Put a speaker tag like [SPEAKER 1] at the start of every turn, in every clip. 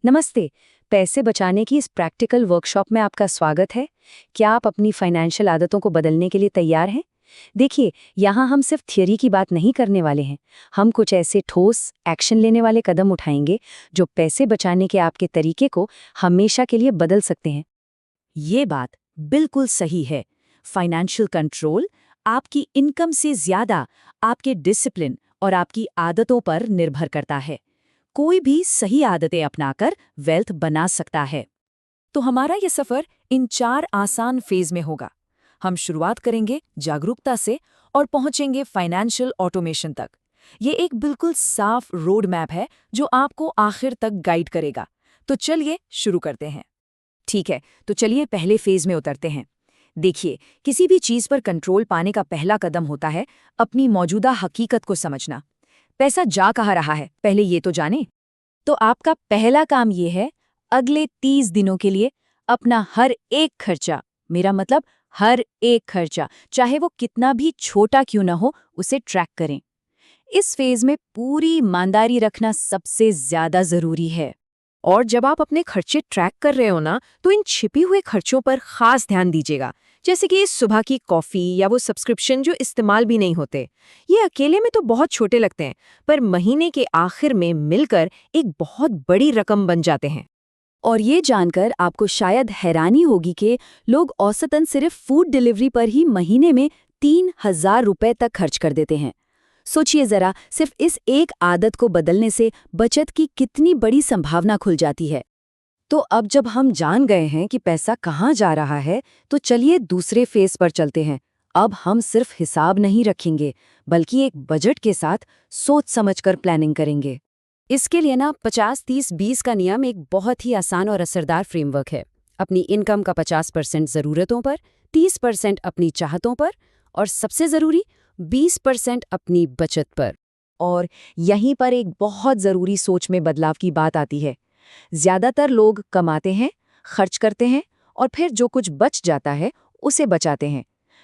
[SPEAKER 1] नमस्ते। पैसे बचाने की इस प्रैक्टिकल वर्कशॉप में आपका स्वागत है। क्या आप अपनी फाइनेंशियल आदतों को बदलने के लिए तैयार हैं? देखिए, यहाँ हम सिर्फ थियरी की बात नहीं करने वाले हैं। हम कुछ ऐसे ठोस, एक्शन लेने वाले कदम उठाएंगे जो पैसे बचाने के आपके तरीके को हमेशा के लिए बदल सकते हैं।
[SPEAKER 2] ये बात बिल्कुल सही है। फाइनेंशियल कंट्रोल आपकी इनकम से ज्यादा आपके डिसिप्लिन और आपकी आदतों पर निर्भर करता है। कोई भी सही आदतें अपनाकर वेल्थ बना सकता है। तो हमारा ये सफर इन 4 आसान फेज में होगा। हम शुरुआत करेंगे जागरूकता से और पहुंचेंगे फाइनेंशियल ऑटोमेशन तक। ये एक बिल्कुल साफ रोड मैप है जो आपको आखिर तक गाइड करेगा। तो चलिए शुरू करते हैं। ठीक है, तो चलिए पहले फेज में उतरते हैं। देखिए, किसी भी चीज पर कंट्रोल पाने का पहला कदम होता है अपनी मौजूदा हकीकत को समझना। पैसा जा कहाँ रहा है, पहले ये तो जाने। तो आपका पहला काम ये है, अगले 30 दिनों के लिए अपना हर एक खर्चा, मेरा मतलब हर एक खर्चा, चाहे वो कितना भी छोटा क्यों ना हो, उसे ट्रैक करें। इस फेज में पूरी ईमानदारी रखना सबसे ज्यादा जरूरी है। और जब आप अपने खर्चे ट्रैक कर रहे हो ना, तो इन छिपे हुए खर्चों पर खास ध्यान दीजिएगा। जैसे कि सुबह की कॉफी या वो सब्सक्रिप्शन जो इस्तेमाल भी नहीं होते। ये अकेले में तो बहुत छोटे लगते हैं, पर महीने के आखिर में मिलकर एक बहुत बड़ी रकम बन जाते हैं।
[SPEAKER 1] और ये जानकर आपको शायद हैरानी होगी कि लोग औसतन सिर्फ फूड डिलीवरी पर ही महीने में 3,000 रुपए तक खर्च कर देते हैं। सोचिए जरा, सिर्फ इस एक आदत को बदलने से बचत की कितनी बड़ी संभावना खुल जाती है। तो अब जब हम जान गए हैं कि पैसा कहाँ जा रहा है, तो चलिए दूसरे फेज पर चलते हैं। अब हम सिर्फ हिसाब नहीं रखेंगे, बल्कि एक बजट के साथ सोच समझकर प्लानिंग करेंगे। इसके लिए ना 50-30-20 का नियम एक बहुत ही आसान और असरदार फ्रेमवर्क है। अपनी इनकम का 50% ज़रूरतों पर, 30% अपनी चाहतों पर और सबसे ज़रूरी 20% अपनी बचत पर। और यहीं पर एक बहुत ज़रूरी सोच में बदलाव की बात आती है। ज़्यादातर लोग कमाते हैं, खर्च करते हैं और फिर जो कुछ बच जाता है उसे बचाते हैं।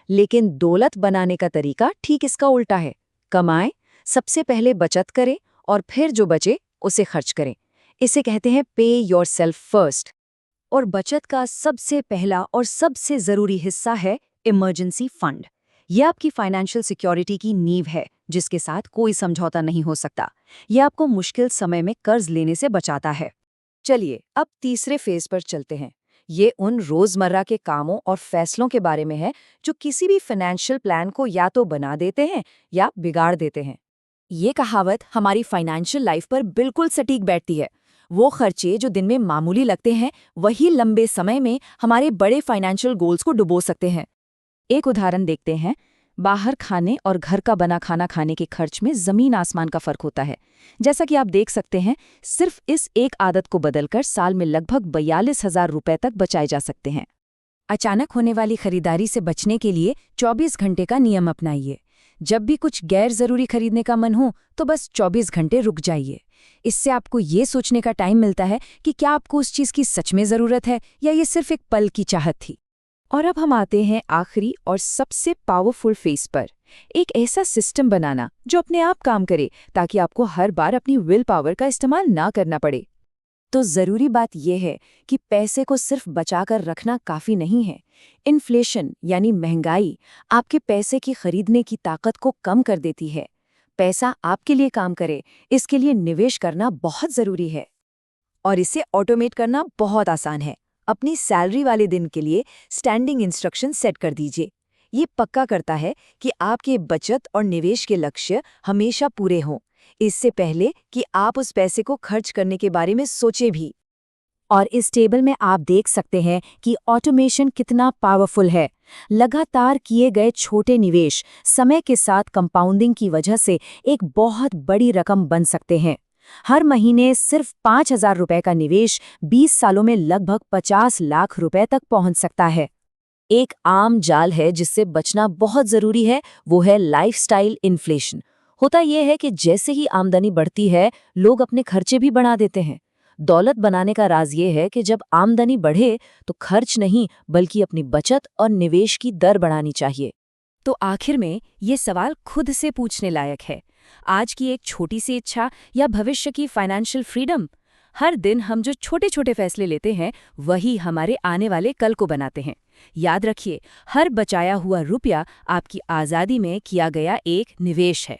[SPEAKER 1] लेकिन दौलत बनाने का तरीका ठीक इसका उल्टा है। कमाएं, सबसे पहले बचत करें और फिर जो बचे उसे खर्च करें। इसे कहते हैं पे योरसेल्फ फर्स्ट। और बचत का सबसे पहला और सबसे ज़रूरी हिस्सा है इमरजेंसी फंड। यह आपकी फाइनेंशियल सिक्योरिटी की नींव है, जिसके साथ कोई समझौता नहीं हो सकता। यह आपको मुश्किल समय में कर्ज लेने से बचाता है। चलिए अब तीसरे फेज पर चलते हैं। ये उन रोजमर्रा के कामों और फैसलों के बारे में है जो किसी भी फाइनेंशियल प्लान को या तो बना देते हैं या बिगाड़ देते हैं। ये कहावत हमारी फाइनेंशियल लाइफ पर बिल्कुल सटीक बैठती है। वो खर्चे जो दिन में मामूली लगते हैं, वही लंबे समय में हमारे बड़े फाइनेंशियल गोल्स को डुबो सकते हैं। एक उदाहरण देखते हैं। बाहर खाने और घर का बना खाना खाने के खर्च में जमीन आसमान का फर्क होता है। जैसा कि आप देख सकते हैं, सिर्फ इस एक आदत को बदलकर साल में लगभग 42,000 रुपए तक बचाए जा सकते हैं। अचानक होने वाली खरीदारी से बचने के लिए 24 घंटे का नियम अपनाइए। जब भी कुछ गैर जरूरी खरीदने का मन हो, तो बस 24 घंटे रुक जाइए। इससे आपको ये सोचने का टाइम मिलता है कि क्या आपको उस चीज़ की सच में ज़रूरत है या ये सिर्फ एक पल की चाहत थी। और अब हम आते हैं आखिरी और सबसे पावरफुल फेस पर। एक ऐसा सिस्टम बनाना जो अपने आप काम करे, ताकि आपको हर बार अपनी विल पावर का इस्तेमाल ना करना पड़े। तो ज़रूरी बात यह है कि पैसे को सिर्फ बचाकर रखना काफ़ी नहीं है। इन्फ्लेशन यानी महंगाई आपके पैसे की खरीदने की ताकत को कम कर देती है। पैसा आपके लिए काम करे, इसके लिए निवेश करना बहुत ज़रूरी है। और इसे ऑटोमेट करना बहुत आसान है। अपनी सैलरी वाले दिन के लिए स्टैंडिंग इंस्ट्रक्शन सेट कर दीजिए। ये पक्का करता है कि आपके बचत और निवेश के लक्ष्य हमेशा पूरे हों, इससे पहले कि आप उस पैसे को खर्च करने के बारे में सोचें भी। और इस टेबल में आप देख सकते हैं कि ऑटोमेशन कितना पावरफुल है। लगातार किए गए छोटे निवेश समय के साथ कंपाउंडिंग की वजह से एक बहुत बड़ी रकम बन सकते हैं। हर महीने सिर्फ 5,000 रुपए का निवेश 20 सालों में लगभग 50 लाख रुपए तक पहुंच सकता है। एक आम जाल है जिससे बचना बहुत जरूरी है, वो है लाइफस्टाइल इन्फ्लेशन। होता यह है कि जैसे ही आमदनी बढ़ती है, लोग अपने खर्चे भी बढ़ा देते हैं। दौलत बनाने का राज ये है कि जब आमदनी बढ़े तो खर्च नहीं, बल्कि अपनी बचत और निवेश की दर बढ़ानी चाहिए। तो आखिर में ये सवाल खुद से पूछने लायक है, आज की एक छोटी सी इच्छा या भविष्य की फाइनेंशियल फ्रीडम? हर दिन हम जो छोटे छोटे फैसले लेते हैं वही हमारे आने वाले कल को बनाते हैं। याद रखिए, हर बचाया हुआ रुपया आपकी आज़ादी में किया गया एक निवेश है।